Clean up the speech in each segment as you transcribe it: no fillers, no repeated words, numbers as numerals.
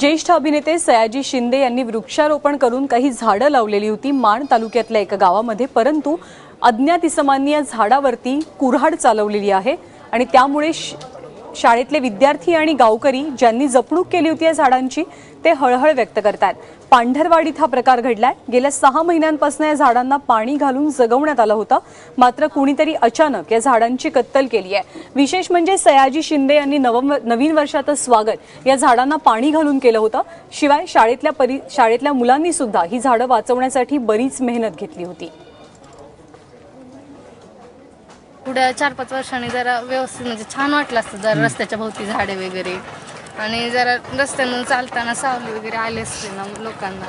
ज्येष्ठ अभिनेते सयाजी शिंदे यांनी वृक्षारोपण करून काही झाडं लावलेली होती माण तालुक्यातल्या एका गावामध्ये, परंतु अज्ञात इसमांनी या झाडावरती कुऱ्हाड चालवलेली आहे आणि त्यामुळे शाळेतले विद्यार्थी आणि गावकरी ज्यांनी जपणूक केली होती या झाडांची ते हळहळ व्यक्त करतात। पांढरवाडीत हा प्रकार घडलाय। गेल्या 6 महिन्यांपासून या झाडांना पाणी घालून जगवण्यात आलं होतं, मात्र कुणीतरी अचानक या झाडांची कत्तल केली आहे। विशेष म्हणजे सयाजी शिंदे यांनी नवीन वर्षाचं स्वागत या झाडांना पाणी घालून केलं होतं। शिवाय शाळेतल्या मुलांनी सुद्धा ही झाडं वाचवण्यासाठी बरीच मेहनत घेतली होती। पुढे 4-5 वर्षांनी जरा व्यवस्थित म्हणजे छान वाटलं असतं जर रस्त्याच्या भोवती झाडे वगैरे आणि जरा रस्त्यानं चालताना सावली वगैरे आले असते ना लोकांना।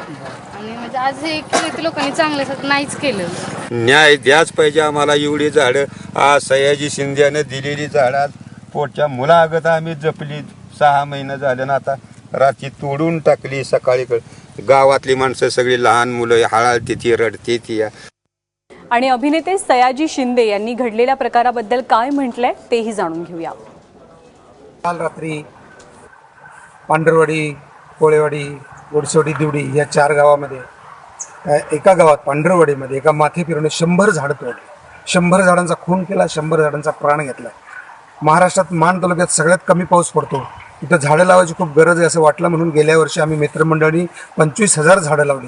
आणि म्हणजे आज हे केलं लोकांनी चांगलं नाहीच केलं। न्याय द्याच पाहिजे आम्हाला। एवढी झाडं आज सयाजी शिंदेने दिलेली झाडं पोटच्या मुलागत आम्ही जपली। 6 महिने झाले ना, आता रात्री तोडून टाकली। सकाळी गावातली माणसं सगळी लहान मुलं हळाळती ती रडती ती। आणि अभिनेते सयाजी शिंदे यांनी घडलेल्या प्रकाराबद्दल काय म्हटलंय तेही जाणून घेऊया। काल रात्री पांढरवाडी, कोळेवाडी, गोडसोडी, दिवडी या 4 गावामध्ये एका गावात पांढरवाडीमध्ये एका माथे फिरवणे 100 झाडं तोडली। 100 झाडांचा खून केला, 100 झाडांचा प्राण घेतला। महाराष्ट्रात माण तालुक्यात सगळ्यात कमी पाऊस पडतो, इथं झाडं लावायची खूप गरज आहे असं वाटलं म्हणून गेल्या वर्षी आम्ही मित्रमंडळी 25,000 झाडं लावली।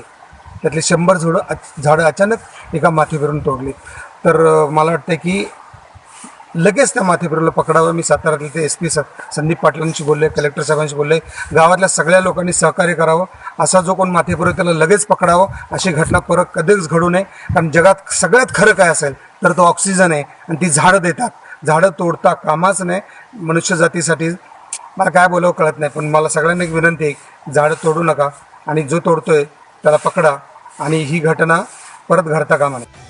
त्यातली 100 झाडं अचानक एका माथे फिरून तोडली। तर मला वाटतं की लगेच त्या माथे फिरवलं पकडावं। मी साताऱ्यातले ते SP संदीप पाटलांशी बोलले, कलेक्टर साहेबांशी बोलले, गावातल्या सगळ्या लोकांनी सहकार्य करावं। असा जो कोण माथे फिरवतो त्याला लगेच पकडावं। अशी घटना परत कधीच घडू नये, कारण जगात सगळ्यात खरं काय असेल तर तो ऑक्सिजन आहे आणि ती झाडं देतात। झाडं तोडता कामाच नाही मनुष्य जातीसाठी। मला काय बोलावं कळत नाही, पण मला सगळ्यांना एक विनंती आहे, झाडं तोडू नका आणि जो तोडतोय त्याला पकडा आणि ही घटना परत घडता कामा नये।